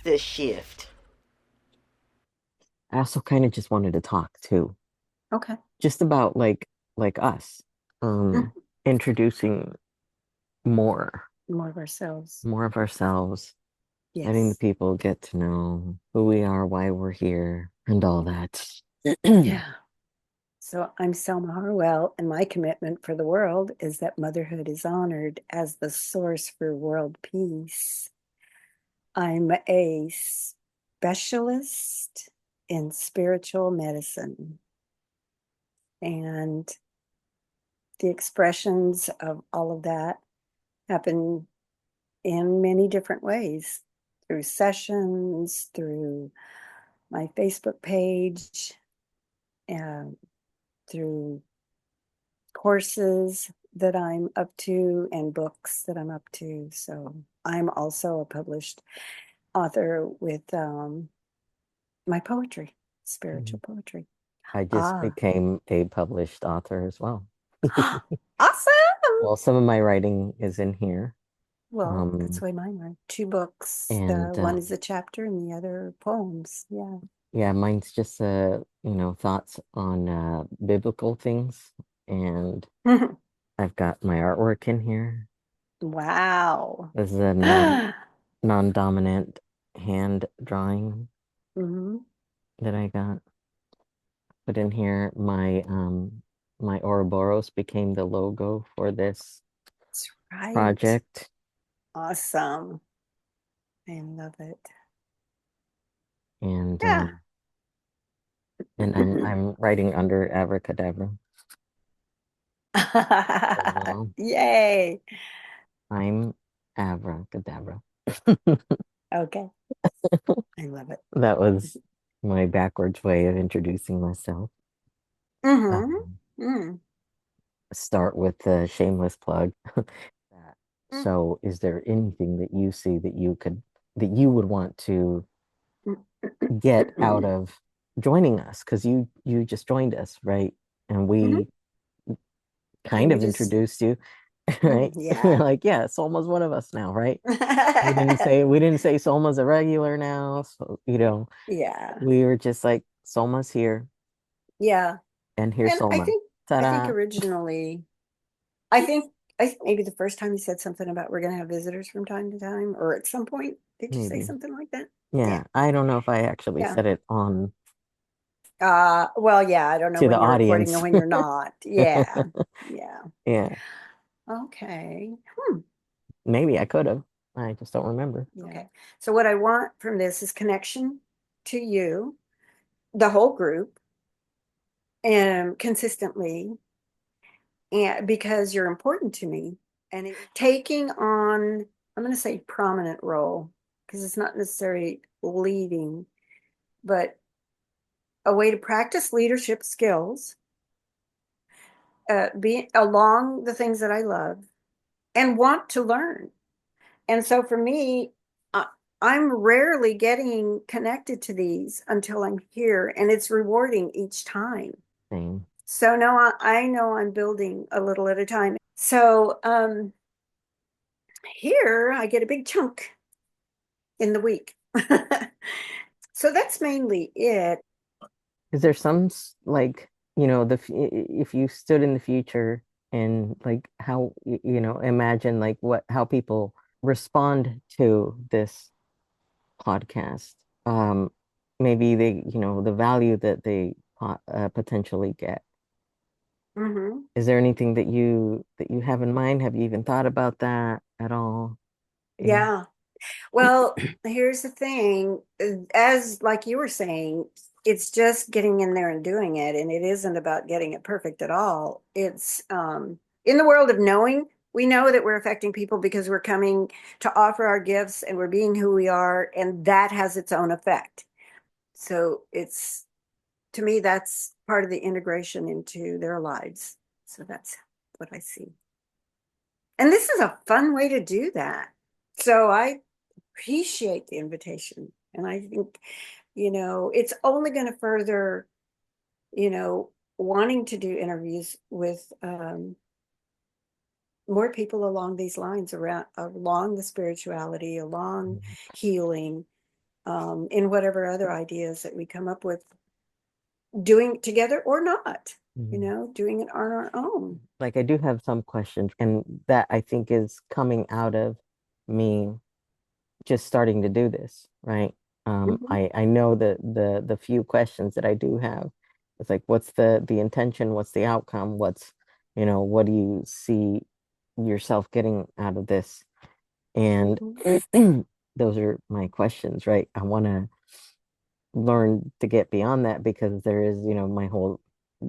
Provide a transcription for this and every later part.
this shift? I also kind of just wanted to talk too, Okay. just about like us, Mhm. introducing more, More of ourselves. more of ourselves, letting the Yes. people get to know who we are, why we're here, and all that. Yeah. So I'm Selma Harwell, and my commitment for the world is that motherhood is honored as the source for world peace. I'm a specialist in spiritual medicine, and the expressions of all of that happen in many different ways through sessions, through my Facebook page, and through courses that I'm up to and books that I'm up to. So I'm also a published author with my poetry, spiritual poetry. I just Ah, became a published author as well. awesome. Well, some of my writing is in here. Well, that's Um, the way mine are. Two books. The and one is a chapter and the other poems. Yeah. yeah, mine's just thoughts on biblical things. And I've got my artwork in here. Wow. This is a non-dominant hand drawing Hmm. that I got put in here. My Ouroboros became the logo for this That's right. project. Awesome. I love it. And Yeah. I'm writing under Abracadabra as well. Yay. I'm Abracadabra. Okay. I love it. That was my backwards way of introducing myself. Mm-hmm. Um, Mm. Start with the shameless plug. That. Mm. So, is there anything that you see that you would want to get out Mm. of joining us? Because you just joined us, right? And Mhm. we And kind we of just, introduced you, right? We're yeah. like, yeah, Solma's one of us now, right? We didn't say Solma's a regular now. So, Yeah. we were just like, Solma's here, Yeah. and here's And Solma. I think Ta-da. originally, I think, I think maybe the first time you said something about we're going to have visitors from time to time, or at some point, did you say Maybe. something like that? Yeah. Yeah. I don't know if I actually Yeah. said it on Well, yeah, I don't know to the when you're recording and audience. when you're not. Yeah. Yeah. Yeah. Okay. Maybe I could have. I just don't remember. Yeah. Okay. So what I want from this is connection to you, the whole group, and consistently, and because you're important to me, and taking on, I'm going to say prominent role because it's not necessarily leading, but a way to practice leadership skills, be along the things that I love and want to learn. And so for me, I'm rarely getting connected to these until I'm here, and it's rewarding each time. Same. So no, I know I'm building a little at a time. So here I get a big chunk in the week. So that's mainly it. Is there some like, if you stood in the future and like how, imagine like how people respond to this podcast, um, maybe the value that they potentially get. Hmm. Is there anything that you have in mind? Have you even thought about that at all? Yeah. Yeah. Well, here's the thing. As like you were saying, it's just getting in there and doing it. And it isn't about getting it perfect at all. It's in the world of knowing, we know that we're affecting people because we're coming to offer our gifts and we're being who we are, and that has its own effect. So it's to me, that's part of the integration into their lives. So that's what I see. And this is a fun way to do that. So I appreciate the invitation. And I think, it's only going to further, wanting to do interviews with more people along these lines around along the spirituality, along healing, in whatever other ideas that we come up with, doing it together or not, Mhm. doing it on our own. Like I do have some questions, and that I think is coming out of me just starting to do this, right? Mhm. I know that the few questions that I do have, it's like, what's the intention? What's the outcome? What do you see yourself getting out of this? And Mhm. those are my questions, right? I want to learn to get beyond that because there is, my whole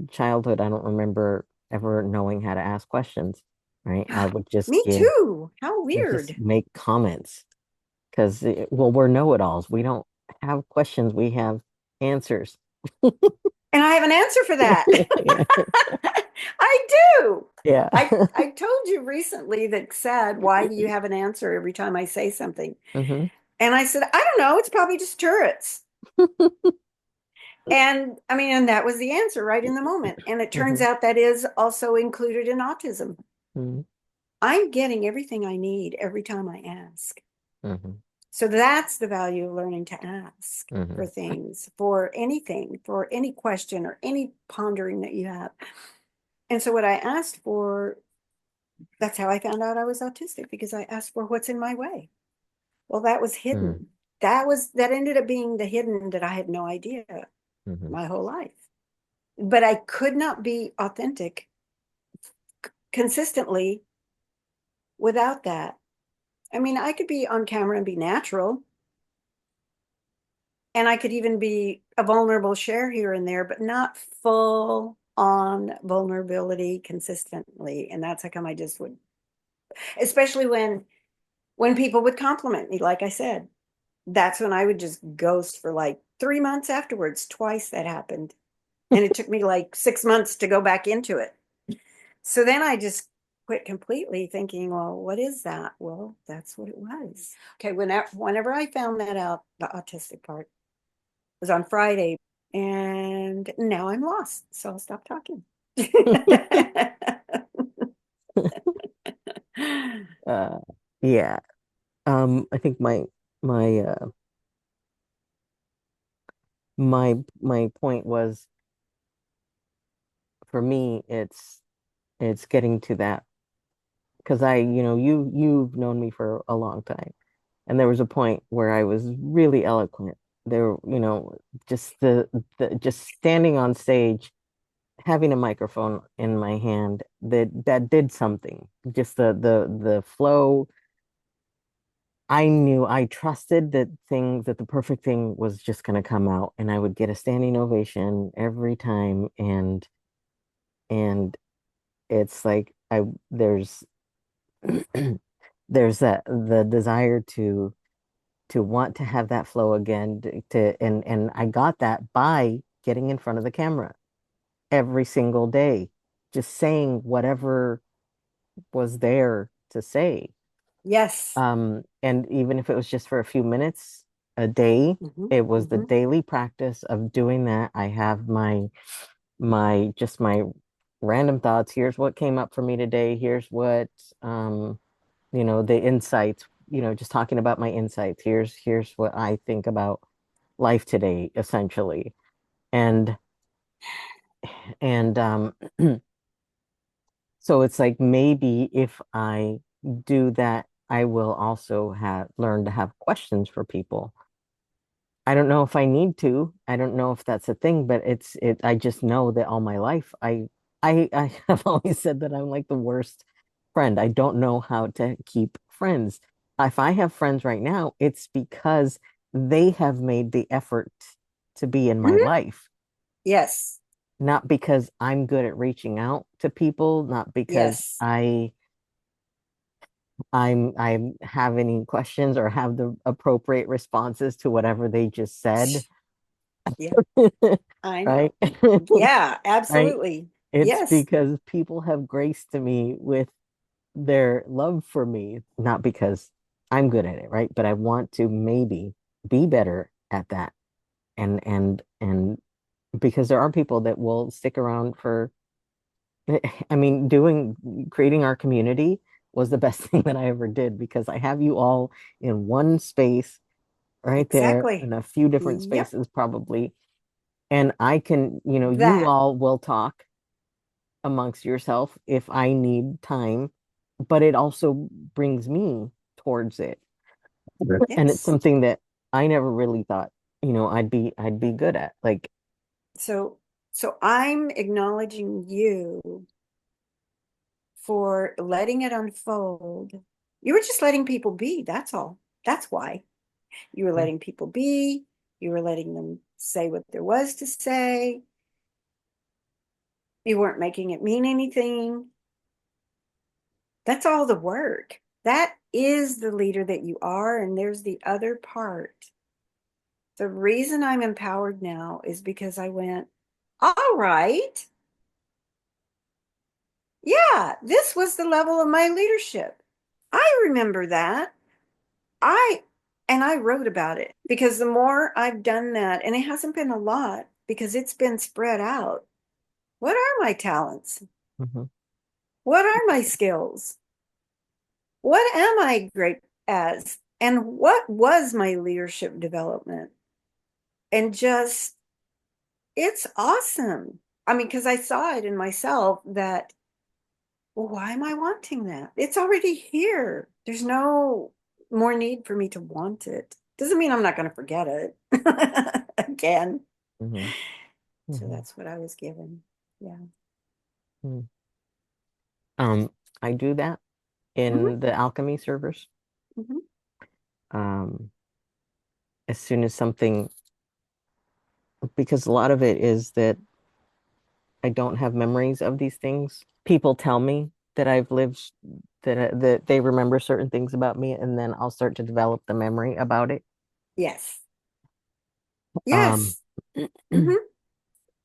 childhood, I don't remember ever knowing how to ask questions, right? I would just Me too. How just weird. make comments because, well, we're know-it-alls. We don't have questions, we have answers. And I have an answer for that. Yeah. I do. Yeah. I told you recently that said, why do you have an answer every time I say something? Hmm. And I said, I don't know. It's probably just turrets. And I mean, and that was the answer right in the moment. And it turns Hmm. out that is also included in autism. Hmm. I'm getting everything I need every time I ask. Hmm. So that's the value of learning to ask for Hmm. things, for anything, for any question or any pondering that you have. And so what I asked for, that's how I found out I was autistic, because I asked for what's in my way. Well, that was Hmm. hidden. That ended up being the hidden that I had no idea Hmm. my whole life. But I could not be authentic consistently without that. I mean, I could be on camera and be natural, and I could even be a vulnerable share here and there, but not full on vulnerability consistently. And that's how come I just would, especially when people would compliment me, like I said, that's when I would just ghost for like 3 months afterwards. Twice that happened. And it took me like 6 months to go back into it. So then I just quit completely, thinking, well, what is that? Well, that's what it was. Okay, whenever I found that out, the autistic part was on Friday, and now I'm lost. So I'll stop talking. uh yeah. I think my my point was, for me, it's getting to that because you've known me for a long time, and there was a point where I was really eloquent. There, just the just standing on stage, having a microphone in my hand, that did something. Just the flow. I trusted that the perfect thing was just going to come out, and I would get a standing ovation every time. And it's like I there's there's that the desire to want to have that flow again, and I got that by getting in front of the camera every single day, just saying whatever was there to say. Yes. And even if it was just for a few minutes a day, Hmm. it was the Hmm. daily practice of doing that. I have my random thoughts. Here's what came up for me today. Here's what the insights, just talking about my insights. Here's what I think about life today, essentially. And and so it's like, maybe if I do that, I will also have learn to have questions for people. I don't know if I need to. I don't know if that's a thing, but I just know that all my life I have always said that I'm like the worst friend. I don't know how to keep friends. If I have friends right now, it's because they have made the effort to be in my Hmm. life, Yes. not because I'm good at reaching out to people, not because Yes. I have any questions or have the appropriate responses to whatever they just said. Yeah, I Right? know. Yeah, Right? absolutely. It's Yes. because people have graced to me with their love for me, not because I'm good at it, right? But I want to maybe be better at that. And because there are people that will stick around for, I mean, creating our community was the best thing that I ever did, because I have you all in one space, right there in Exactly. a few different Yep. spaces, probably. And I can, you That. all will talk amongst yourself if I need time, but it also brings me towards it. And it's Yes. something that I never really thought, I'd be good at. Like, So, so I'm acknowledging you for letting it unfold. You were just letting people be. That's all. That's why. You were mm, letting people be. You were letting them say what there was to say. You weren't making it mean anything. That's all the work. That is the leader that you are. And there's the other part. The reason I'm empowered now is because I went, all right, yeah, this was the level of my leadership. I remember that. I and I wrote about it because the more I've done that, and it hasn't been a lot because it's been spread out. What are my talents? mhm, What are my skills? What am I great as? And what was my leadership development? And just, it's awesome. I mean, because I saw it in myself that, well, why am I wanting that? It's already here. There's no more need for me to want it. Doesn't mean I'm not going to forget it again. mhm, So mhm, that's what I was given. Yeah. mhm. I do that Hmm. in the alchemy servers. Hmm. Um, as soon as something, because a lot of it is that I don't have memories of these things. People tell me that I've lived, that they remember certain things about me, and then I'll start to develop the memory about it. Yes. Um, Yes. Hmm.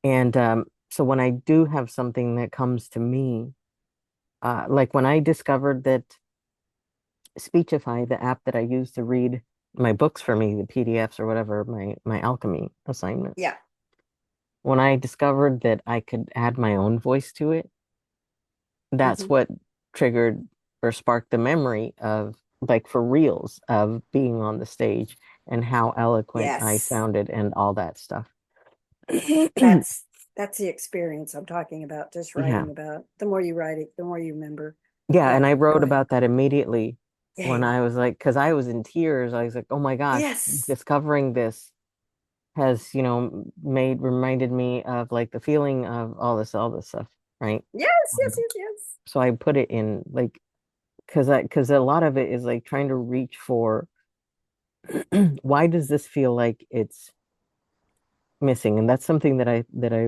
and so when I do have something that comes to me, like when I discovered that Speechify, the app that I use to read my books for me, the PDFs or whatever, my alchemy assignments, Yeah. when I discovered that I could add my own voice to it, that's Hmm. what triggered or sparked the memory of, like, for reals, of being on the stage and how eloquent I Yes. sounded and all that stuff. That's that's the experience I'm talking about, just Yeah. writing about. The more you write it, the more you remember. Yeah, Yeah. and I Go wrote ahead. about that immediately when Yay. I was like, because I was in tears. I was like, oh my gosh, Yes. discovering this has, reminded me of like the feeling of all this stuff, right? Yes, yes, Um, yes, yes. So I put it in like, because a lot of it is like trying to reach for why does this feel like it's missing? And that's something that I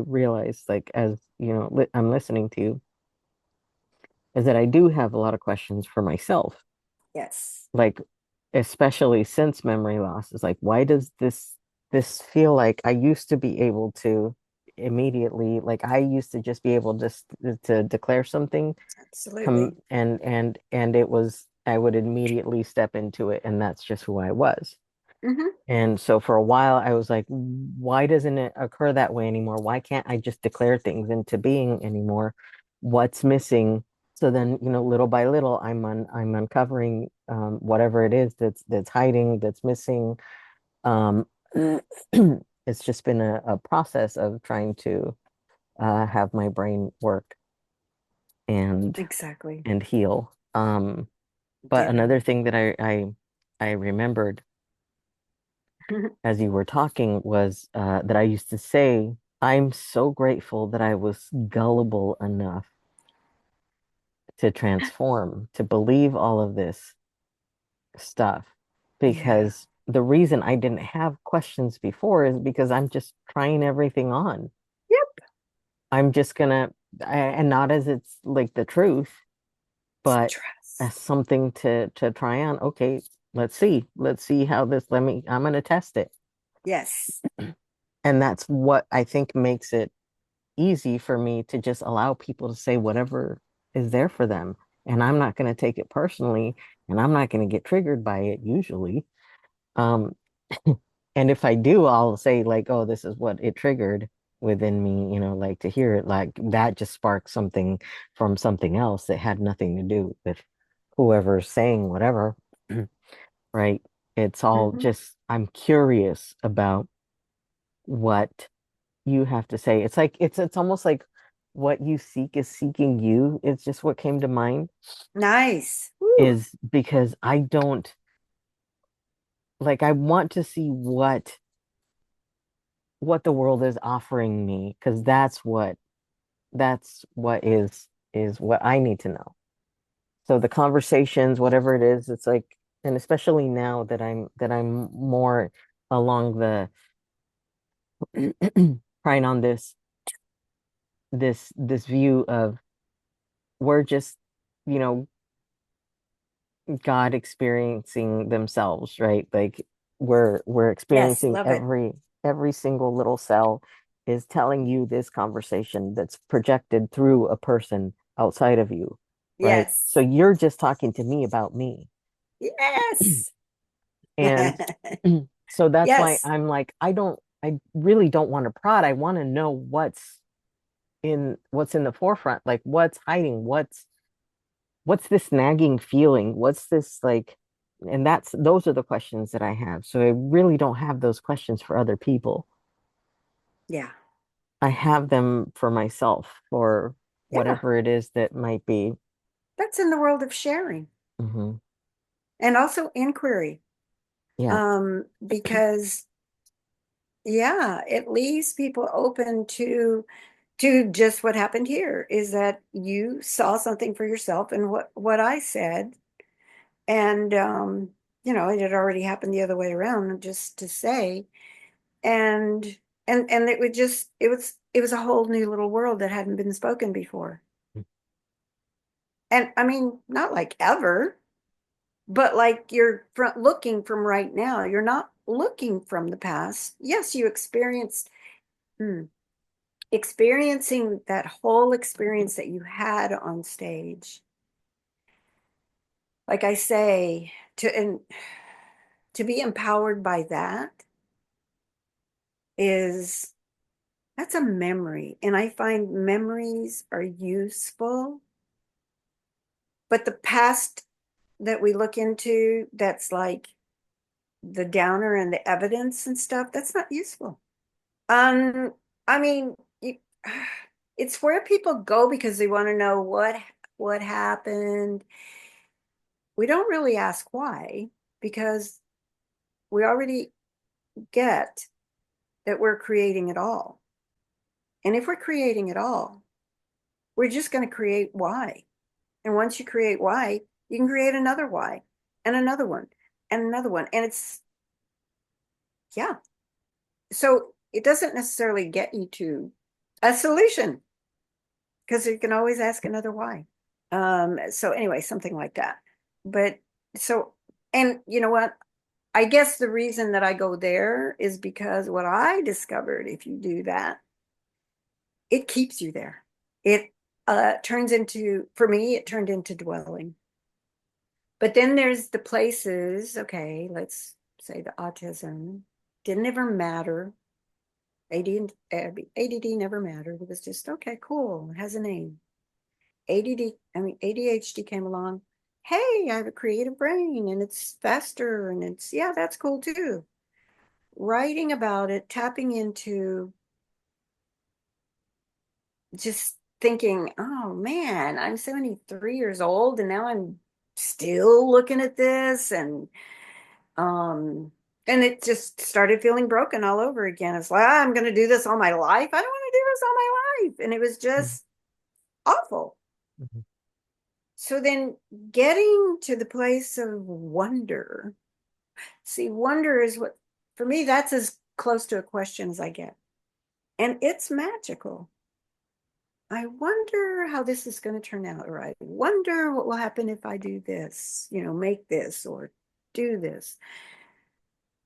realized, like, as I'm listening to you, is that I do have a lot of questions for myself, Yes. like, especially since memory loss, is like, why does this feel like I used to be able to immediately, like I used to just be able just to declare something, come Absolutely. and it was, I would immediately step into it, and that's just who I was. Hmm. And so for a while I was like, why doesn't it occur that way anymore? Why can't I just declare things into being anymore? What's missing? So then, little by little, I'm uncovering whatever it is that's hiding, that's missing. Um, it's just been a process of trying to have my brain work and Exactly. and heal. But Ditto. another thing that I remembered as you were talking was that I used to say, I'm so grateful that I was gullible enough to transform, to believe all of this stuff. Yeah. Because the reason I didn't have questions before is because I'm just trying everything on. Yep. I'm just gonna, and not as it's like the truth, but as Trust. something to try on. Okay, let's see how this, I'm gonna test it. Yes. And that's what I think makes it easy for me to just allow people to say whatever is there for them. And I'm not going to take it personally, and I'm not going to get triggered by it usually. Um, and if I do, I'll say like, oh, this is what it triggered within me, like to hear it, like that just sparked something from something else that had nothing to do with whoever's saying whatever, right? It's all Hmm. just I'm curious about what you have to say. It's like it's almost like what you seek is seeking you. It's just what came to mind Nice. Woo. is because I don't like I want to see what the world is offering me because that's what is what I need to know. So the conversations, whatever it is, it's like, and especially now that I'm more along the trying on this view of we're just, you know, God experiencing themselves, right? Like we're Yes, experiencing love it. every single little cell is telling you this conversation that's projected through a person outside of you, right? So Yes. you're just talking to me about me. Yes. And so that's why Yes. I'm like, I really don't want to prod. I want to know what's in the forefront, like what's hiding, what's this nagging feeling? What's this like? And those are the questions that I have. So I really don't have those questions for other people. Yeah. I have them for myself, for Yeah. whatever it is that might be. That's in the world of sharing Hmm. and also inquiry. Yeah. Because yeah, it leaves people open to just what happened here is that you saw something for yourself and what I said and it had already happened the other way around just to say and and it would just it was a whole new little world that hadn't been spoken before. And I mean, not like ever, but like you're looking from right now. You're not looking from the past. Yes, you experienced experiencing that whole experience that you had on stage. Like I say, to be empowered by that is that's a memory. And I find memories are useful, but the past that we look into, that's like the downer and the evidence and stuff, that's not useful. Um, I mean, it's where people go because they want to know what happened. We don't really ask why because we already get that we're creating it all. And if we're creating it all, we're just going to create why. And once you create why, you can create another why and another one and another one. And it's, yeah. So it doesn't necessarily get you to a solution because you can always ask another why. So anyway, something like that. But so, and you know what? I guess the reason that I go there is because what I discovered, if you do that, it keeps you there. It turns into, for me, it turned into dwelling. But then there's the places, okay, let's say the autism didn't ever matter. ADD never mattered. It was just, okay, cool. It has a name. ADHD came along. Hey, I have a creative brain and it's faster and it's, yeah, that's cool too. Writing about it, tapping into just thinking, oh man, I'm 73 years old and now I'm still looking at this um and it just started feeling broken all over again. It's like, I'm going to do this all my life. I don't want to do this all my life. And it was just awful. Mhm. So then getting to the place of wonder. See, wonder is what, for me, that's as close to a question as I get. And it's magical. I wonder how this is going to turn out, or I wonder what will happen if I do this, make this or do this.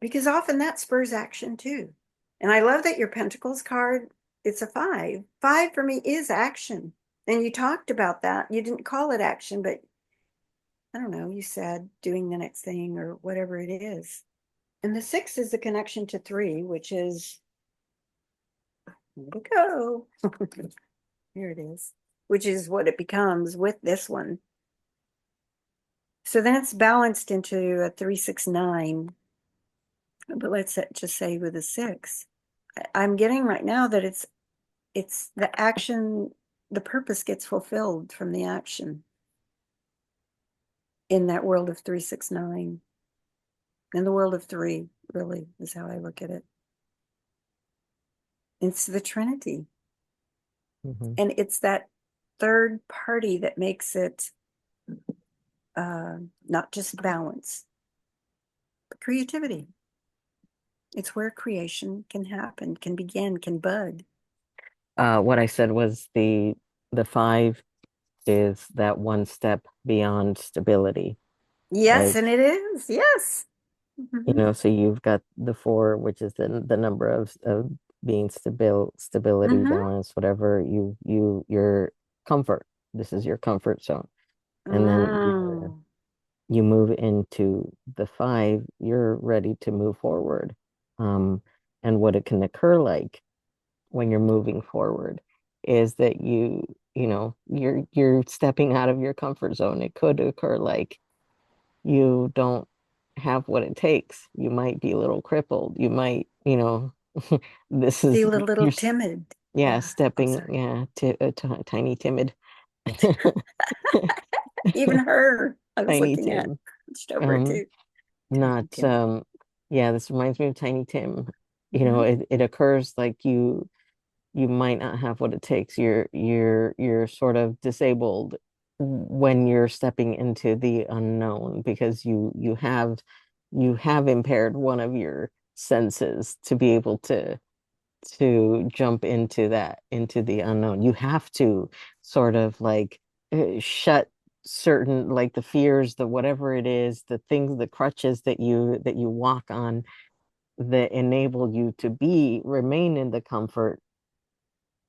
Because often that spurs action too. And I love that your Pentacles card, it's a five. Five for me is action. And you talked about that. You didn't call it action, but I don't know, you said doing the next thing or whatever it is. And the six is the connection to three, which is, here we go. Here it is, which is what it becomes with this one. So then it's balanced into a 369. But let's just say with a six, I'm getting right now that it's the action, the purpose gets fulfilled from the action in that world of 369. In the world of three, really, is how I look at it. It's the Trinity. Hmm. And it's that third party that makes it not just balance, but creativity. It's where creation can happen, can begin, can bud. What I said was the five is that one step beyond stability. Yes, Like, and it is. Yes. Hmm. so you've got the four, which is the number of being stability, Hmm. balance, whatever your comfort. This is your comfort zone. And then Mm. you move into the five, you're ready to move forward. Um, and what it can occur like when you're moving forward is that you're stepping out of your comfort zone. It could occur like you don't have what it takes. You might be a little crippled. You might, this is Feel a little you're timid. yeah, Yeah. I'm stepping, sorry. yeah, to a tiny timid. Even her, I was Tiny looking at, Tim. just over it Um, too. Tiny not timid. yeah, this reminds me of Tiny Tim. Hmm. It occurs like you might not have what it takes. You're sort of disabled when you're stepping into the unknown because you have impaired one of your senses to be able to jump into the unknown. You have to sort of like shut certain like the fears, the whatever it is, the things, the crutches that you walk on that enable you to be remain in the comfort,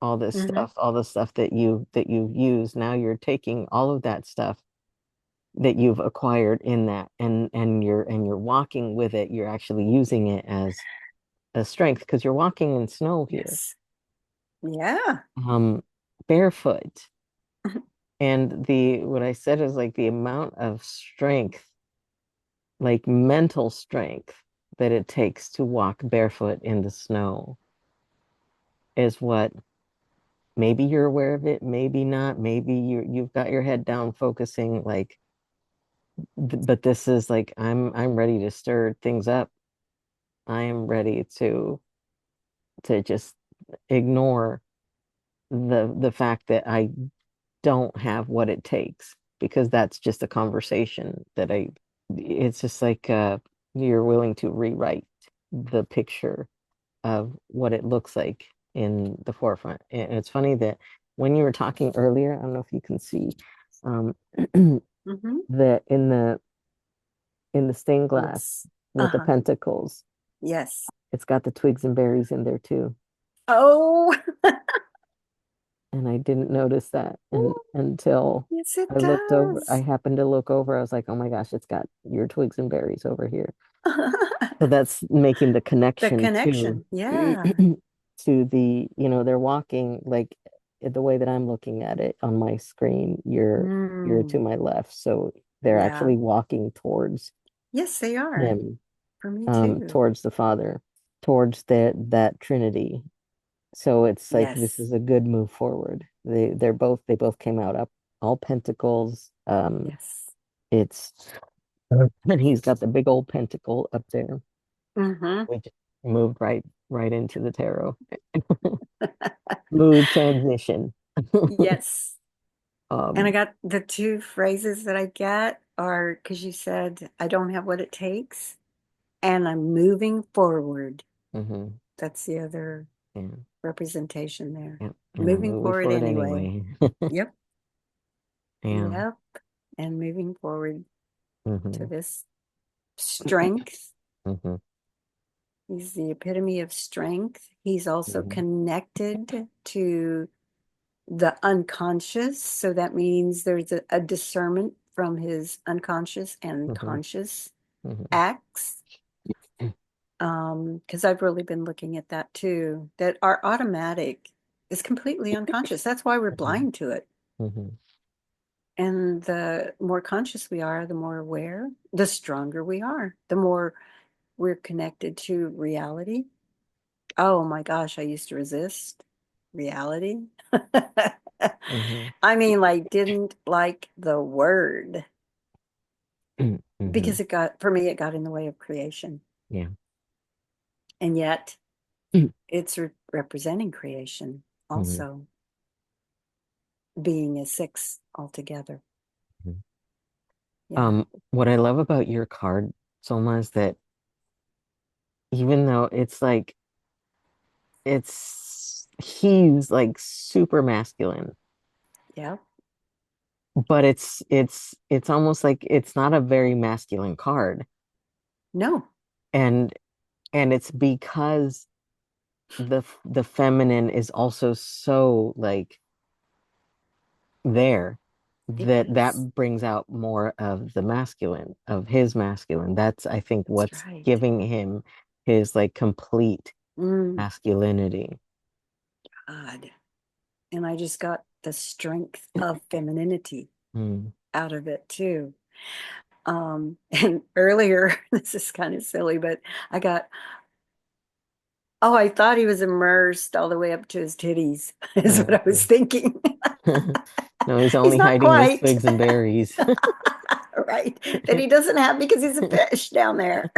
Hmm. all the stuff that you've used. Now you're taking all of that stuff that you've acquired in that and you're walking with it. You're actually using it as a strength because you're walking in snow here, Yes. Yeah. um, barefoot. And the what I said is like the amount of strength, like mental strength that it takes to walk barefoot in the snow is what maybe you're aware of it, maybe not, maybe you've got your head down focusing like but this is like I'm ready to stir things up. I am ready to just ignore the fact that I don't have what it takes because that's just a conversation that I it's just like you're willing to rewrite the picture of what it looks like in the forefront. And it's funny that when you were talking earlier, I don't know if you can see um Hmm. that in the stained glass Yes. with the Uh-huh. pentacles. Yes. It's got the twigs and berries in there too. Oh, And I didn't notice that until yes, it I looked over. I does. happened to look over. I was like, oh my gosh, it's got your twigs and berries over here. So that's making the The connection to connection. Yeah. to they're walking like the way that I'm looking at it on my screen. You're to Mm. my left. So they're Yeah. actually walking towards Yes, they are. him, For me too. towards the Father, towards that Trinity. So it's like this Yes. is a good move forward. They both came out up all pentacles. Yes. It's and he's got the big old pentacle up there. Hmm. We just moved right into the tarot. Smooth transition. Yes. And I Um, got the two phrases that I get are because you said, I don't have what it takes, and I'm moving forward. mhm, That's the other yeah, representation there. yeah, and I'm Moving moving forward forward anyway. anyway. Yep. Yeah. Yep. And moving forward to Hmm. this strength. Hmm. He's the epitome of strength. He's also Hmm. connected to the unconscious. So that means there's a discernment from his unconscious and Hmm. conscious Hmm. acts. Because I've really been looking at that too, that our automatic is completely unconscious. That's why we're Hmm. blind to it. Hmm. And the more conscious we are, the more aware, the stronger we are, the more we're connected to reality. Oh my gosh, I used to resist reality. Hmm. I mean, like, didn't like the word Hmm. because for me, it got in the way of creation. Yeah. And yet it's representing creation, Hmm. also being a six altogether. Yeah. What I love about your card, Soma, is that even though it's like he's like super masculine, Yeah. but it's almost like it's not a very masculine card. No, And it's because the feminine is also so like there it that is. brings out more of the masculine, of his masculine. That's, I think, That's what's right. giving him his like complete Mm, masculinity. God. And I just got the strength of femininity Mm, out of it too. And earlier, this is kind of silly, but I got, oh, I thought he was immersed all the way up to his titties, is what I was mm. thinking. No, he's He's only not hiding his quite twigs and berries. right that he doesn't have because he's a fish down there.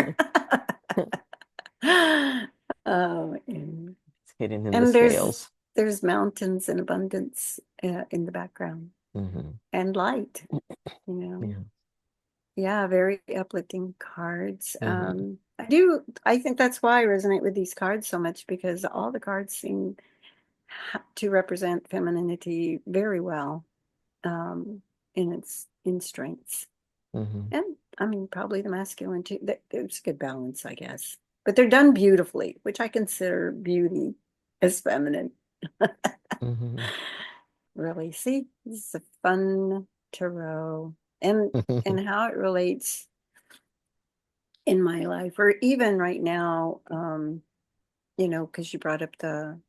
And, It's hidden in the and scales. there's mountains in abundance in the background Hmm. and light, you know. Yeah. Yeah, very uplifting cards. Hmm. I think that's why I resonate with these cards so much because all the cards seem to represent femininity very well, um, in in strengths. Hmm. And I mean, probably the masculine too. There's a good balance, I guess. But they're done beautifully, which I consider beauty as feminine. Hmm. Really. See, this is a fun tarot. And how it relates in my life, or even right now, because you brought up the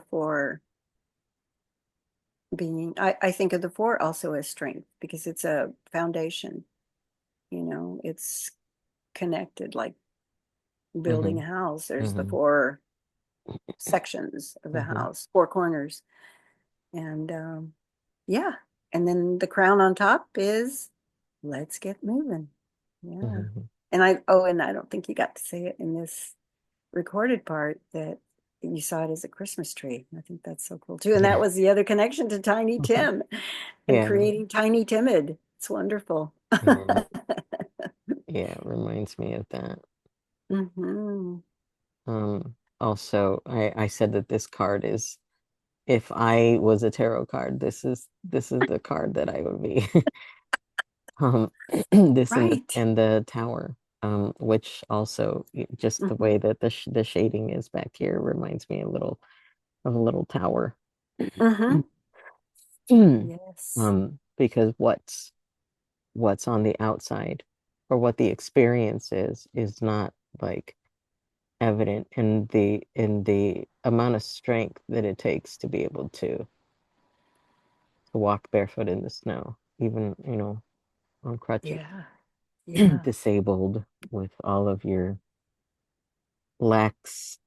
four being, I think of the four also as strength because it's a foundation, it's connected like building Hmm. a house. There's the Hmm. four sections of the Hmm. house, four corners. And yeah. And then the crown on top is let's get moving. Yeah. Hmm. And I don't think you got to say it in this recorded part that you saw it as a Christmas tree. I think that's so cool too. And that Yeah. was the other connection to Tiny Tim and Yeah. creating Tiny Timid. It's wonderful. Yeah. Yeah. It reminds me of that. Hmm. Also, I said that this card is, if I was a tarot card, this is the card that I would be. Um, this and Right. the tower, which also just the Hmm. way that the shading is back here reminds me a little of a little tower. Hmm. Yes. Because what's on the outside, or what the experience is not like evident in the amount of strength that it takes to be able to walk barefoot in the snow, even, on crutches, Yeah. Yeah. disabled, with all of your lacks,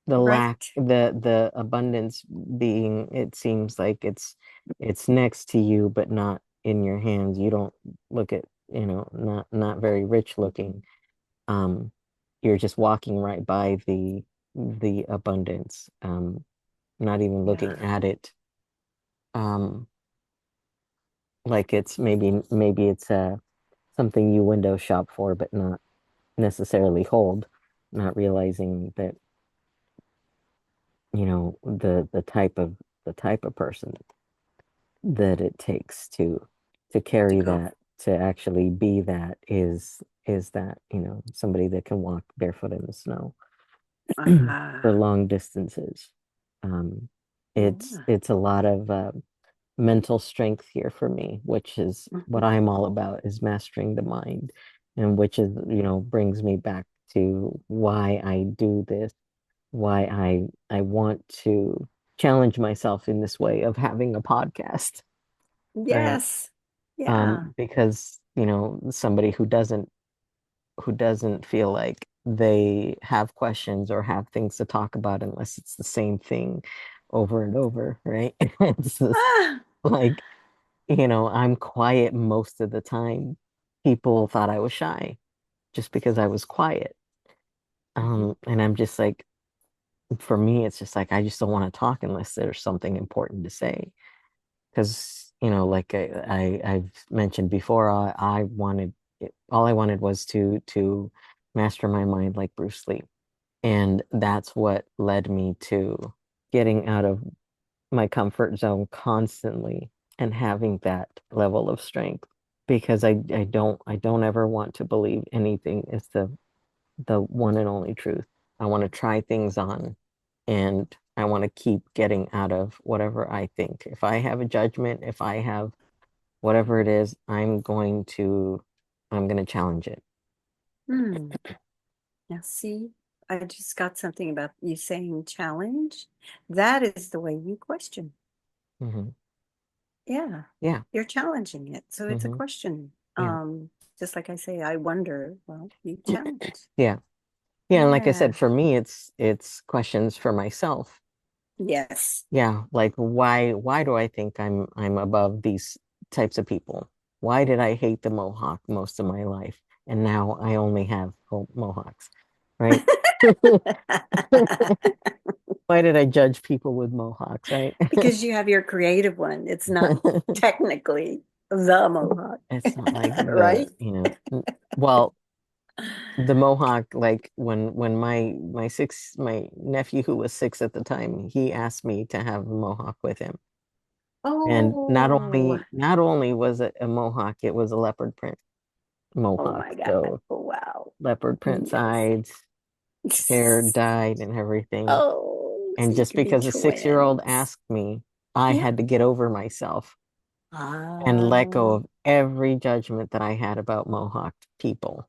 Right. the abundance being, it seems like it's next to you, but not in your hands. You don't look at, not very rich looking. Um, you're just walking right by the abundance, not even Yeah. looking at it. Um, like it's maybe it's something you window shop for, but not necessarily hold, not realizing that, the type of person that it takes to To carry go. that, to actually be that, is that, somebody that can walk barefoot in the snow for Ah. long distances. Um, it's Yeah. it's a lot of mental strength here for me, which is what Hmm. I'm all about, is mastering the mind, and which is, brings me back to why I do this, why I want to challenge myself in this way of having a podcast, right? Yes. Yeah. Because, somebody who doesn't feel like they have questions or have things to talk about unless it's the same thing over and over, right? It's just Ah, like, I'm quiet most of the time. People thought I was shy just because I was quiet. mhm. And I'm just like, for me, it's just like I just don't want to talk unless there's something important to say. Because, like I've mentioned before, I wanted all I wanted was to master my mind like Bruce Lee. And that's what led me to getting out of my comfort zone constantly and having that level of strength. Because I don't ever want to believe anything is the one and only truth. I want to try things on and I want to keep getting out of whatever I think. If I have a judgment, if I have whatever it is, I'm going to challenge it. Hmm. Now, see, I just got something about you saying challenge. That is the way you question. Hmm. Yeah, Yeah. you're challenging it. So it's a Hmm. question. Yeah. Just like I say, I wonder. Well, you challenge. Yeah. Yeah. And like I Yeah. said, for me, it's questions for myself. Yes. Yeah. Like why do I think I'm above these types of people? Why did I hate the Mohawk most of my life? And now I only have Mohawks, right? Why did I judge people with mohawks, right? Because you have your creative one. It's not technically the Mohawk, It's not like right? well, the mohawk, like when my nephew who was 6 at the time, he asked me to have a mohawk with him. And not Oh, only not only was it a mohawk, it was a leopard print oh mohawk. my God. So Oh, wow. leopard print Yes. sides, hair dyed and everything. Oh, so And you just could be because a 6-year-old twins. asked me, I Yeah. had to get over myself and let go Ah, of every judgment that I had about Mohawk people.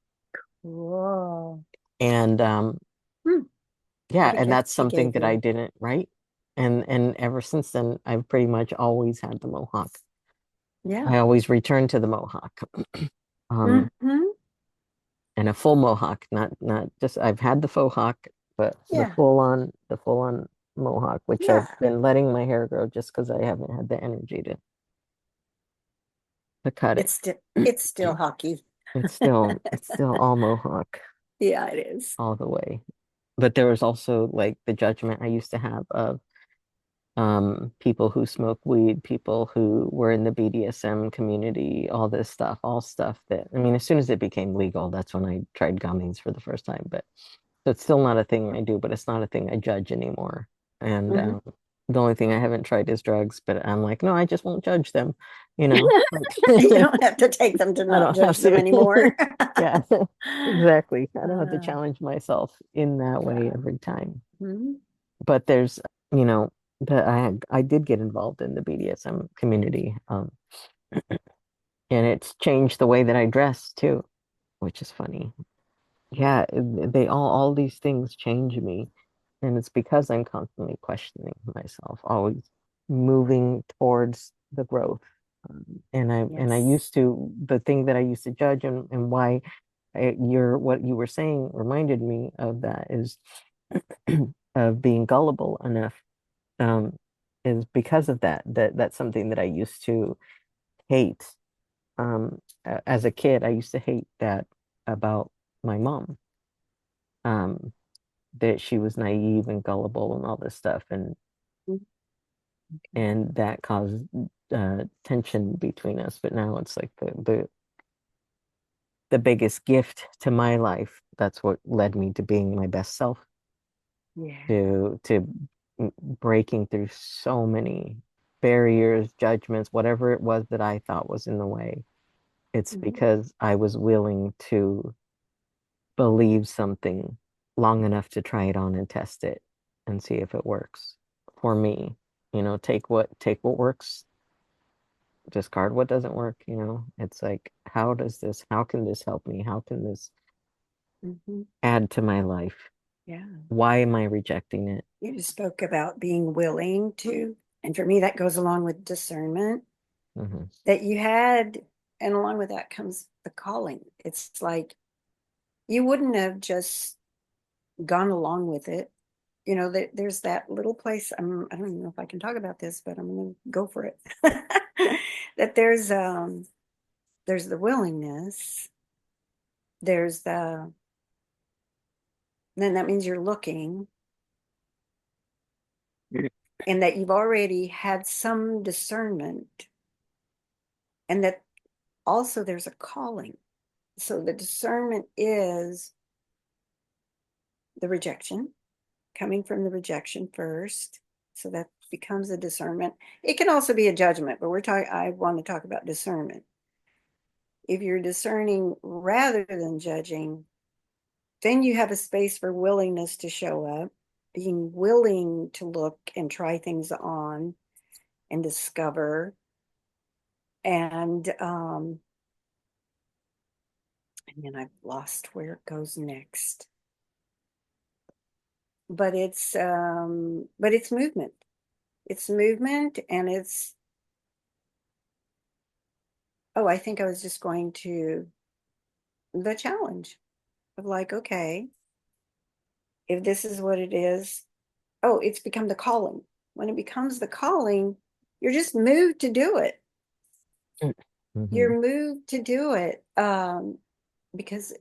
cool. And Hmm. yeah, What a and that's gift he something gave that I you. didn't write. And ever since then, I've pretty much always had the Mohawk. Yeah. I always return to the Mohawk. Um, Hmm. and a full Mohawk, not just I've had the faux hawk, but Yeah. the full on Mohawk, which I've Yeah. been letting my hair grow just because I haven't had the energy to cut it. It's still hockey. It's still all Mohawk Yeah, it is. all the way. But there was also like the judgment I used to have of people who smoke weed, people who were in the BDSM community, all this stuff, all stuff that I mean, as soon as it became legal, that's when I tried gummies for the first time. But so it's still not a thing I do, but it's not a thing I judge anymore. And Hmm. the only thing I haven't tried is drugs, but I'm like, no, I just won't judge them, you know, like You don't have to take them to I not don't have judge them to. anymore. Yeah, exactly. I don't have to Uh, challenge myself in that way yeah. every time. Mhm. But there's, you know, I did get involved in the BDSM community, and it's changed the way that I dress too, which is funny. Yeah, they all these things change me, and it's because I'm constantly questioning myself, always moving towards the growth. And I Yes. used to the thing that I used to judge and why what you were saying reminded me of that is of being gullible enough um, is because of that's something that I used to hate. As a kid, I used to hate that about my mom, um, that she was naive and gullible and all this stuff, and that caused tension between us. But now it's like the biggest gift to my life. That's what led me to being my best self, Yeah. to breaking through so many barriers, judgments, whatever it was that I thought was in the way. It's Mhm. because I was willing to believe something long enough to try it on and test it and see if it works for me. Take what works, discard what doesn't work. It's like, how can this help me? How can this Mhm. add to my life? Yeah. Why am I rejecting it? You just spoke about being willing to, and for me, that goes along with discernment Hmm. that you had, and along with that comes the calling. It's like you wouldn't have just gone along with it. There's that little place. I don't even know if I can talk about this, but I'm going to go for it. That there's the willingness. There's the Then that means you're looking, and that you've already had some discernment, and that also there's a calling. So the discernment is the rejection, coming from the rejection first. So that becomes a discernment. It can also be a judgment, but I want to talk about discernment. If you're discerning rather than judging, then you have a space for willingness to show up, being willing to look and try things on and discover. And then I've lost where it goes next. But it's movement. It's movement, and I think I was just going to the challenge of like, okay, if this is what it is, it's become the calling. When it becomes the calling, you're just moved to do it. Mm-hmm. You're moved to do it. Because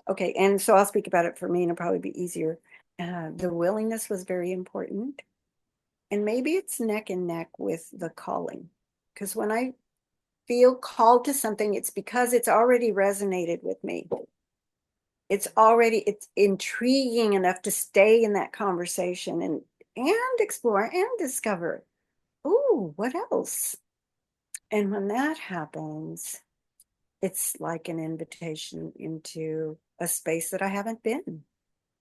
okay. And so I'll speak about it for me, and it'll probably be easier. The willingness was very important. And maybe it's neck and neck with the calling. Because when I feel called to something, it's because it's already resonated with me. It's intriguing enough to stay in that conversation and explore and discover. Oh, what else? And when that happens, it's like an invitation into a space that I haven't been.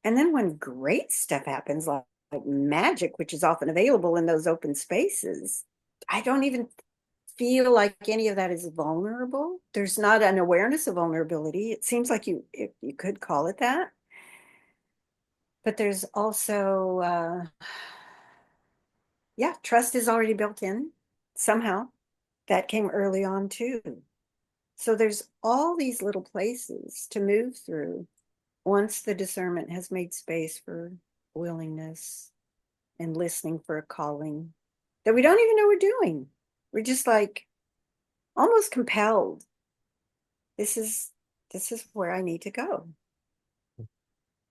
And then when great stuff happens, like magic, which is often available in those open spaces, I don't even feel like any of that is vulnerable. There's not an awareness of vulnerability. It seems like if you could call it that. But there's also, yeah, trust is already built in somehow. That came early on too. So there's all these little places to move through once the discernment has made space for willingness and listening for a calling that we don't even know we're doing. We're just like almost compelled. This is where I need to go.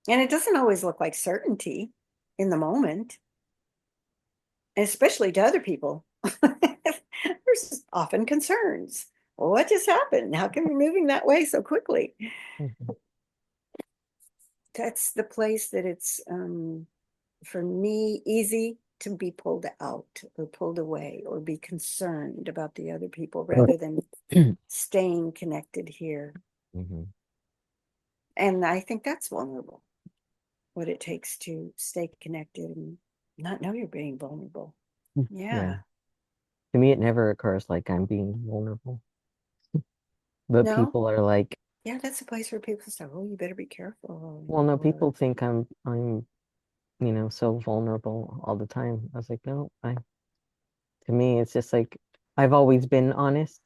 And it doesn't always look like certainty in the moment, especially to other people. There's often concerns. Well, what just happened? How come you're moving that way so quickly? Mm-hmm. That's the place that it's for me easy to be pulled out or pulled away or be concerned about the other people rather than staying connected here. Mm-hmm. And I think that's vulnerable, what it takes to stay connected and not know you're being vulnerable. Yeah. Yeah. To me, it never occurs like I'm being vulnerable. But No? people are like, Yeah, that's a place where people say, oh, you better be careful. well, no, Or, people think I'm, so vulnerable all the time. I was like, no, to me, it's just like I've always been honest.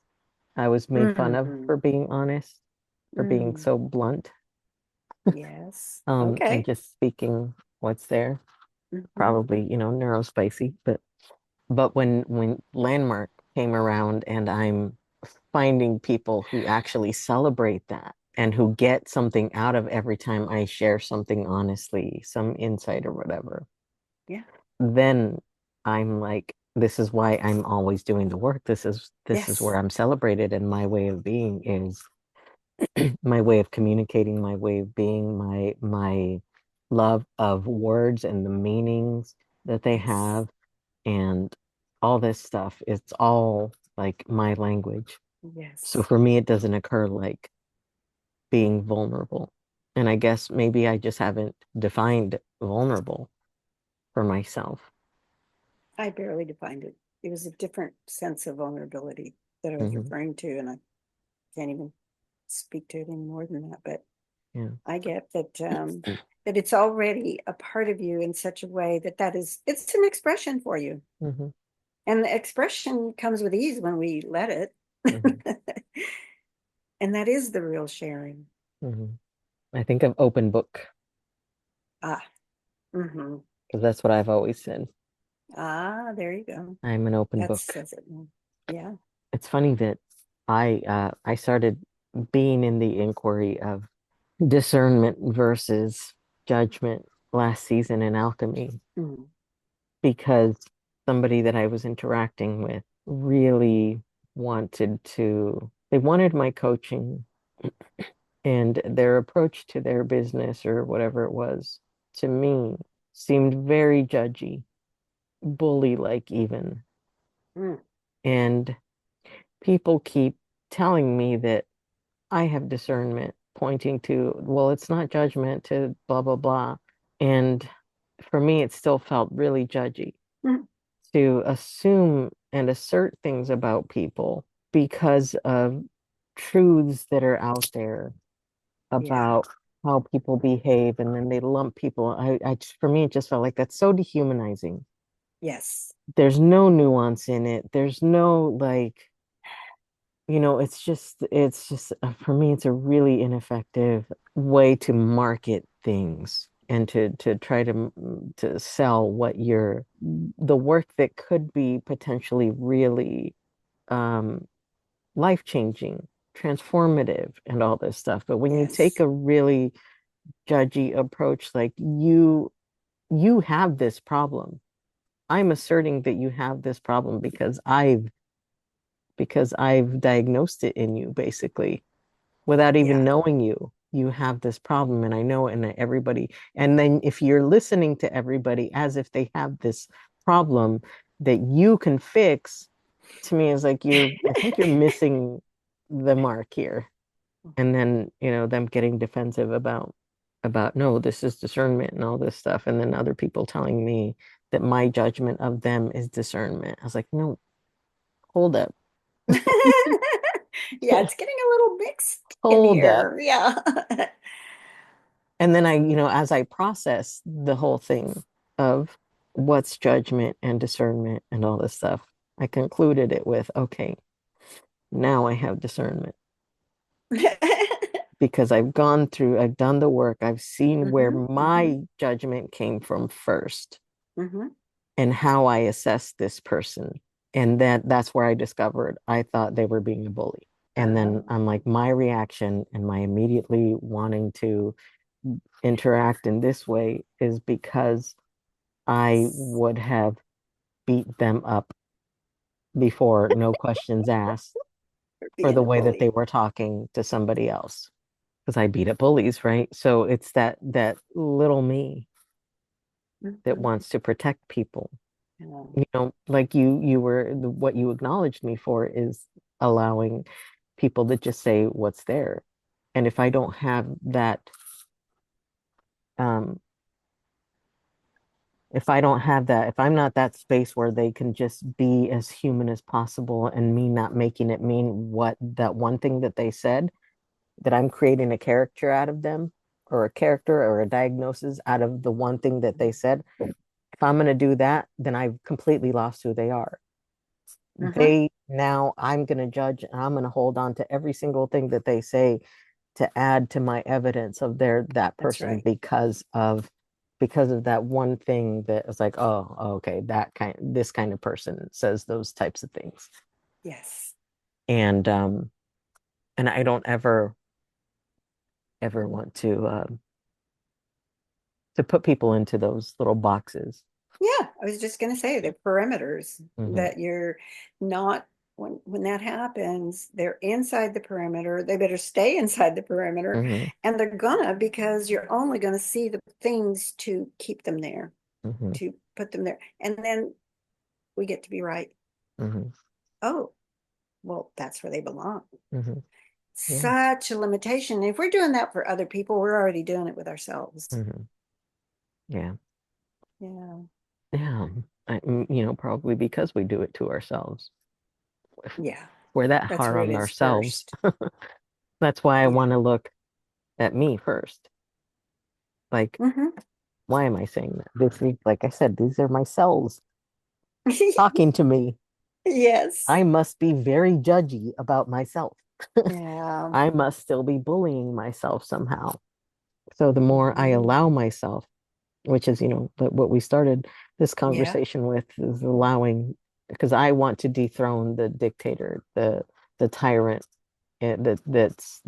I was made fun of mm, for being honest, for being mm, so blunt, yes. and Okay. just speaking what's there. Hmm. Probably, neurospicy, but when Landmark came around and I'm finding people who actually celebrate that and who get something out of every time I share something honestly, some insight or whatever, Yeah. then I'm like, this is why I'm always doing the work. This is where Yes. I'm celebrated, and my way of being is my way of communicating, my way of being, my love of words and the meanings that they Yes. have and all this stuff. It's all like my language. So Yes. for me, it doesn't occur like being vulnerable. And I guess maybe I just haven't defined vulnerable for myself. I barely defined it. It was a different sense of vulnerability that I was Hmm. referring to, and I can't even speak to it any more than that. But Yeah. I get that it's already a part of you in such a way it's an expression for you. Hmm. And the expression comes with ease when we let it. Hmm. And that is the real sharing. Hmm. I think of open book. Ah, mm-hmm. because that's what I've always said. Ah, there you go. I'm an open That book. says it. Yeah. It's funny that I started being in the inquiry of discernment versus judgment last season in alchemy Mm. because somebody that I was interacting with really they wanted my coaching and their approach to their business or whatever it was to me seemed very judgy, bully like even. Mm. And people keep telling me that I have discernment, pointing to, well, it's not judgment to blah, blah, blah. And for me, it still felt really judgy Mm. to assume and assert things about people because of truths that are out there Yeah. about how people behave, and then they lump people. For me, it just felt like that's so dehumanizing. Yes. There's no nuance in it. There's no like, for me, it's a really ineffective way to market things and to try to sell the work that could be potentially really um, life-changing, transformative, and all this stuff. But when you take Yes. a really judgy approach, like you have this problem. I'm asserting that you have this problem because I've diagnosed it in you, basically, without even Yeah. knowing you. You have this problem, and I know it, and everybody. And then if you're listening to everybody as if they have this problem that you can fix, to me is like I think you're missing the mark here. And then, them getting defensive about no, this is discernment and all this stuff. And then other people telling me that my judgment of them is discernment. I was like, no, hold up. Yeah, it's getting a little mixed in Hold up. here. Yeah. And then as I process the whole thing of what's judgment and discernment and all this stuff, I concluded it with, okay, now I have discernment because I've done the work, I've seen where Hmm. Hmm. my judgment came from first Hmm. and how I assessed this person. And that's where I discovered I thought they were being a bully. And then Oh, I'm like, my reaction and my immediately wanting to interact in this way is because I yes. would have beat them up before, no questions asked, For for being the a way that they bully. were talking to somebody else. Because I beat up bullies, right? So it's that little me that Hmm. wants to protect people. Yeah. Like what you acknowledged me for is allowing people to just say what's there. And um, if I'm not that space where they can just be as human as possible and me not making it mean what that one thing that they said, that I'm creating a character out of them or a character or a diagnosis out of the one thing that they said. If I'm going to do that, then I've completely lost who they are. Hmm. Now I'm going to judge and I'm going to hold on to every single thing that they say to add to my evidence of that That's person right. because of that one thing that was like, oh, okay, this kind of person says those types of things. Yes. And I don't ever want to put people into those little boxes. Yeah, I was just going to say the perimeters Hmm. that you're not when that happens, they're inside the perimeter. They better stay inside the perimeter, Hmm. and they're gonna because you're only going to see the things to keep them there, Hmm. to put them there, and then we get to be right. Hmm. Oh, well, that's where they belong. Hmm. Yeah. Such a limitation. If we're doing that for other people, we're already doing it with ourselves. Hmm. Yeah. Yeah, Yeah. Probably because we do it to ourselves. yeah, We're that that's hard where it on is ourselves. first. That's why I Yeah. want to look at me first. Like, Hmm. why am I saying that? Like I said, these are my cells talking to me. Yes. I must be very judgy about myself. Yeah. I must still be bullying myself somehow. So the more I Mhm. allow myself which is, what we started this Yeah. conversation with, is allowing, because I want to dethrone the dictator, the tyrant, that's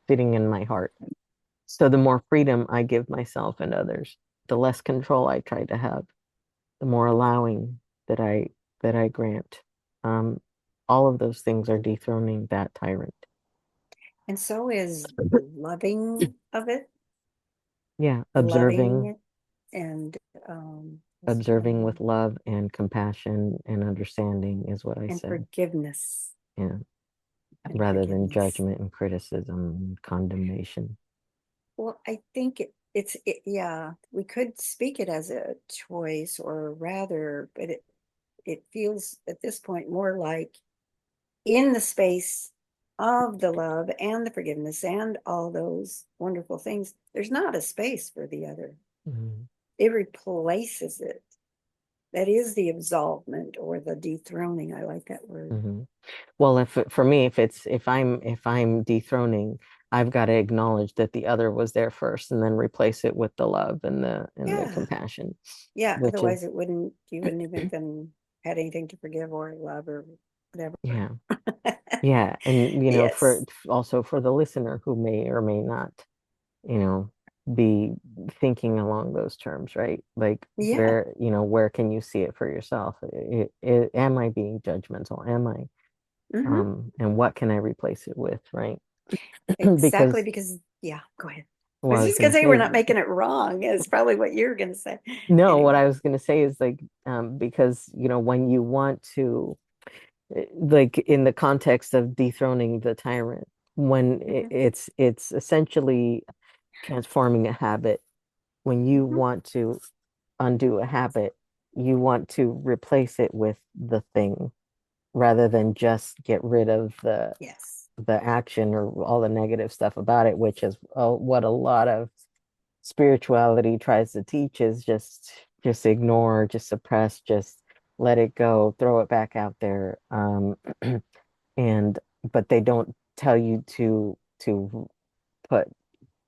sitting in my heart. So the more freedom I give myself and others, the less control I try to have, the more allowing that I grant. Um, all of those things are dethroning that tyrant. And so is the loving of it, Yeah, loving observing, it, and what's the other observing with one? love and compassion and understanding is what I And said. forgiveness Yeah, and rather than forgiveness. judgment and criticism and condemnation. Well, I think yeah, we could speak it as a choice or rather, but it feels at this point more like in the space of the love and the forgiveness and all those wonderful things, there's not a space for the other. Mhm. It replaces it. That is the absolvement or the dethroning. I like that word. Mhm. Well, for me, if I'm dethroning, I've got to acknowledge that the other was there first, and then replace it with the love and the Yeah. compassion, Yeah. which is Otherwise, you wouldn't even been had anything to forgive or love or whatever. yeah, yeah, and for Yes. also for the listener who may or may not, you know, be thinking along those terms, right? Like Yeah. where can you see it for yourself? Am I being judgmental? Am I? Hmm. And what can I replace it with, right? Exactly. Because Because, yeah, go ahead. I what was I was just going going to to say we're say, not making it wrong, is probably what you're going to say. no, what Anyway. I was going to say is like, because, when you want to, like in the context of dethroning the tyrant, when Hmm. it's essentially transforming a habit. When you Hmm. want to undo a habit, you want to replace it with the thing rather than just get rid of the Yes. the action or all the negative stuff about it, which is what a lot of spirituality tries to teach, is just ignore, just suppress, just let it go, throw it back out there. And but they don't tell you to put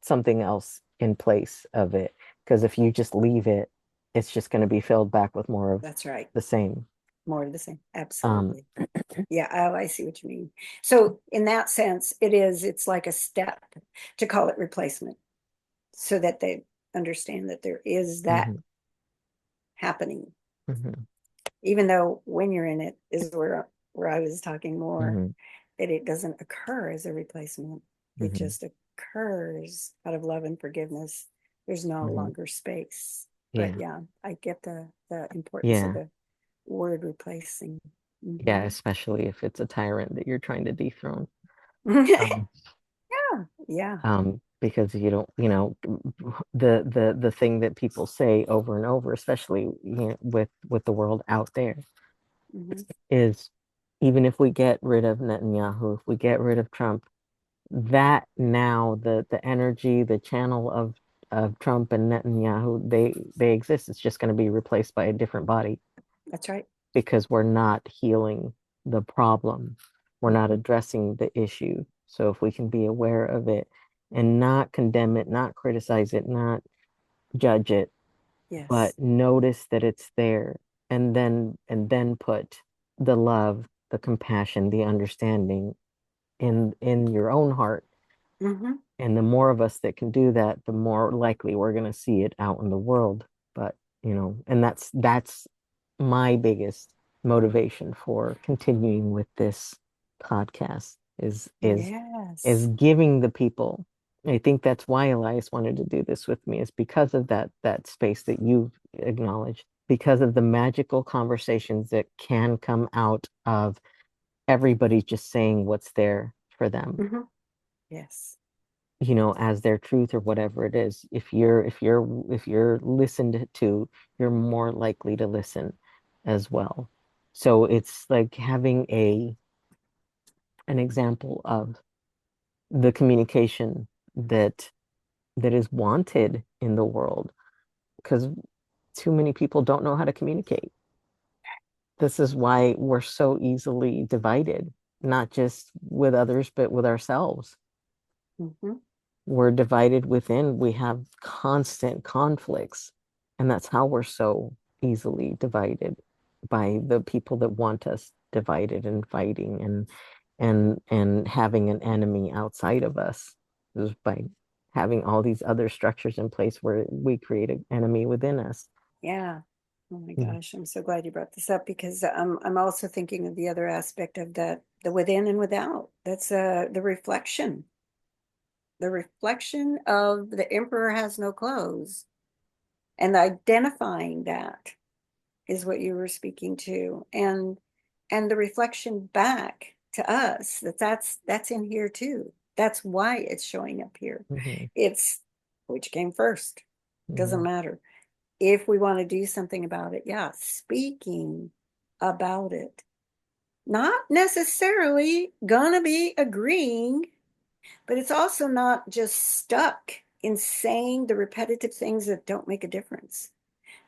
something else in place of it, because if you just leave it, it's just going to be filled back with more of That's right. the same. More of the same. Um, Absolutely. Yeah. Oh, I see what you mean. So, in that sense, it's like a step to call it replacement so that they understand that there is that mhm, happening, mhm, even though when you're in it is where I was talking more, mhm, that it doesn't occur as a replacement. It mhm, just occurs out of love and forgiveness. There's no mhm. longer space. But Yeah, yeah, I get the importance of yeah, the word replacing. yeah, Hmm. especially if it's a tyrant that you're trying to dethrone. Yeah, Um, yeah. because you don't, the thing that people say over and over, especially with the world out there, Hmm. is even if we get rid of Netanyahu, if we get rid of Trump, that now the energy, the channel of Trump and Netanyahu, they exist. It's just going to be replaced by a different body, That's right. because we're not healing the problem. We're not Hmm. addressing the issue. So if we can be aware of it and not condemn it, not criticize it, not judge it, Yes. but notice that it's there, and then put the love, the compassion, the understanding in your own heart. Hmm. And the more of us that can do that, the more likely we're going to see it out in the world. But, and that's my biggest motivation for continuing with this podcast is Yes. giving the people. I think that's why Elias wanted to do this with me, is because of that space that you've acknowledged, because of the magical conversations that can come out of everybody just saying what's there for them, Hmm. Yes. as their truth or whatever it is. If you're listened to, you're more likely to listen as well. So it's like having an example of the communication that is wanted in the world, because too many people don't know how to communicate. This is why we're so easily divided, not just with others, but with ourselves. Hmm. we're divided within. We have constant conflicts, and that's how we're so easily divided by the people that want us divided and fighting and having an enemy outside of us is by having all these other structures in place where we create an enemy within us. Yeah. Oh my Mm. gosh, I'm so glad you brought this up because I'm also thinking of the other aspect of that, the within and without. That's the reflection of the emperor has no clothes, and identifying that is what you were speaking to, and the reflection back to us that's in here too. That's why it's showing up here. Mhm, It's which came first. Doesn't mhm, matter. If we want to do something about it, yeah, speaking about it. Not necessarily gonna be agreeing, but it's also not just stuck in saying the repetitive things that don't make a difference,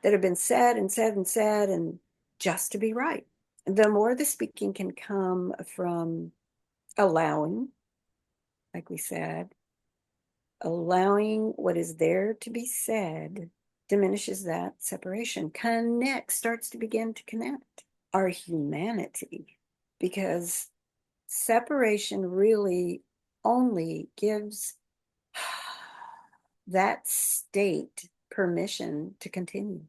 that have been said and said and said, and just to be right. The more the speaking can come from allowing, like we said, allowing what is there to be said diminishes that separation. Connect starts to begin to connect our humanity, because separation really only gives that state permission to continue.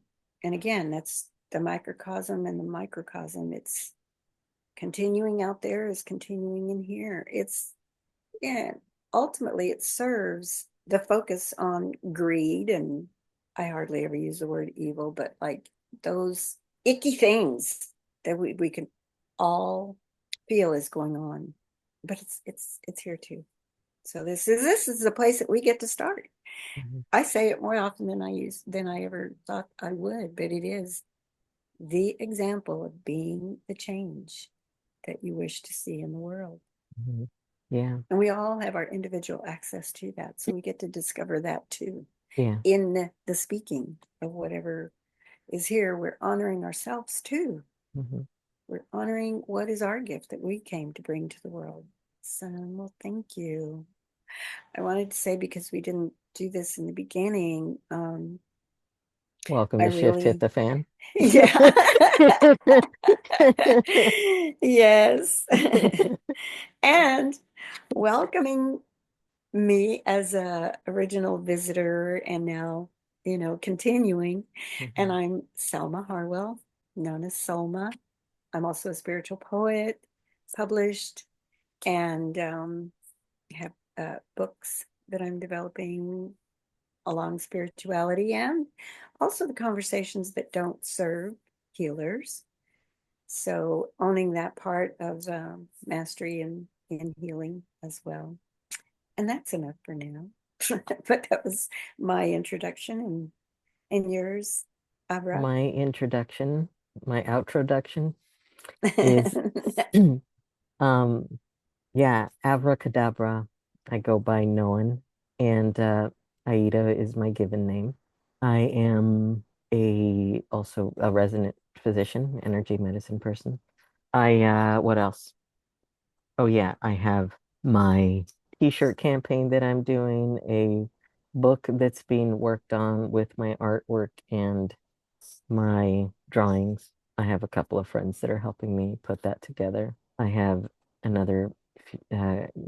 And again, that's the microcosm and the microcosm. It's continuing out there is continuing in here. It's, yeah, ultimately it serves the focus on greed. And I hardly ever use the word evil, but like those icky things that we can all feel is going on. But it's here too. So this is the place that we get to start. mhm, I say it more often than I ever thought I would, but it is the example of being the change that you wish to see in the world. mhm. Yeah, And we all have our individual access to that. So we get to discover that too. yeah. In the speaking of whatever is here, we're honoring ourselves too. Mhm, We're honoring what is our gift that we came to bring to the world. So, well, thank you. I wanted to say, because we didn't do this in the beginning, welcome I to Shift Hit really, the Fan. yeah. Yes. And welcoming me as a original visitor, and now, continuing. And Mhm, I'm Selma Harwell, known as Solma. I'm also a spiritual poet, published, and have books that I'm developing along spirituality, and also the conversations that don't serve healers. So owning that part of mastery and healing as well. And that's enough for now. But that was my introduction, and yours, Abra. My introduction, my outroduction is um yeah, Avracadabra. I go by Noan, and Aida is my given name. I am a also a resident physician, energy medicine person. I what else? Oh yeah, I have my t-shirt campaign that I'm doing, a book that's being worked on with my artwork and my drawings. I have a couple of friends that are helping me put that together. I have another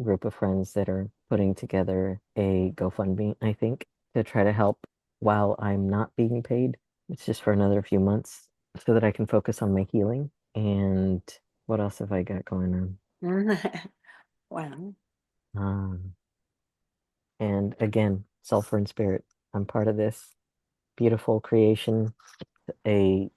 group of friends that are putting together a GoFundMe, I think, to try to help while I'm not being paid. It's just for another few months so that I can focus on my healing. And what else have I got going on? Wow. Um, and again, sulfur and spirit. I'm part of this beautiful creation, a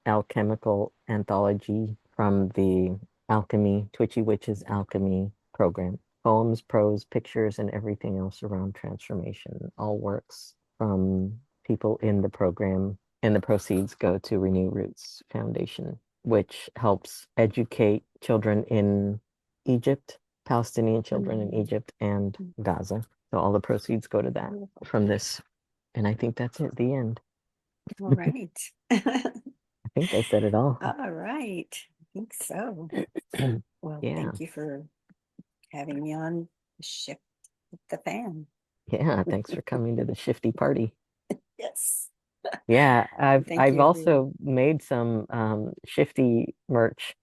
alchemical anthology from the Alchemy, Twitchy Witches Alchemy program. Poems, prose, pictures, and everything else around transformation. All works from people in the program, and the proceeds go to Renew Roots Foundation, which helps educate children in Egypt, Palestinian children in Mm. Egypt, and Gaza. So all the proceeds go to that from this. And I think that's it, the end. All right. I think I said it all. All right. I think so. Well, Yeah. thank you for having me on the ship. the fan. Yeah, thanks for coming to the shifty party. Yes. Yeah, Thank I've you, everyone. also made some shifty merch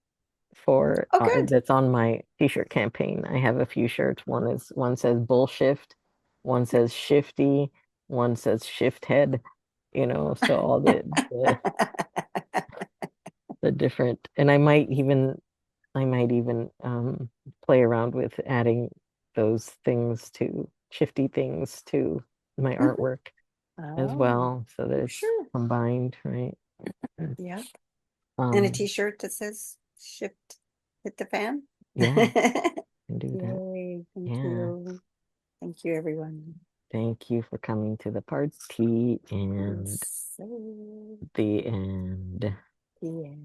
for Oh, good. that's on my t-shirt campaign. I have a few shirts. One says bull shift, one says shifty, one says shift head, so all the different, and I might even play around with adding those things to shifty things to my artwork as Oh, well, so that it's sure. combined, right? Yeah. And a Um, t-shirt that says shift hit the fan. yeah, can do that. Yay. Thank Yeah. you. Thank you, everyone. Thank you for coming to the party and So, the end. yeah.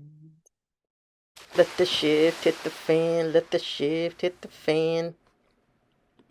Let the shift hit the fan. Let the shift hit the fan.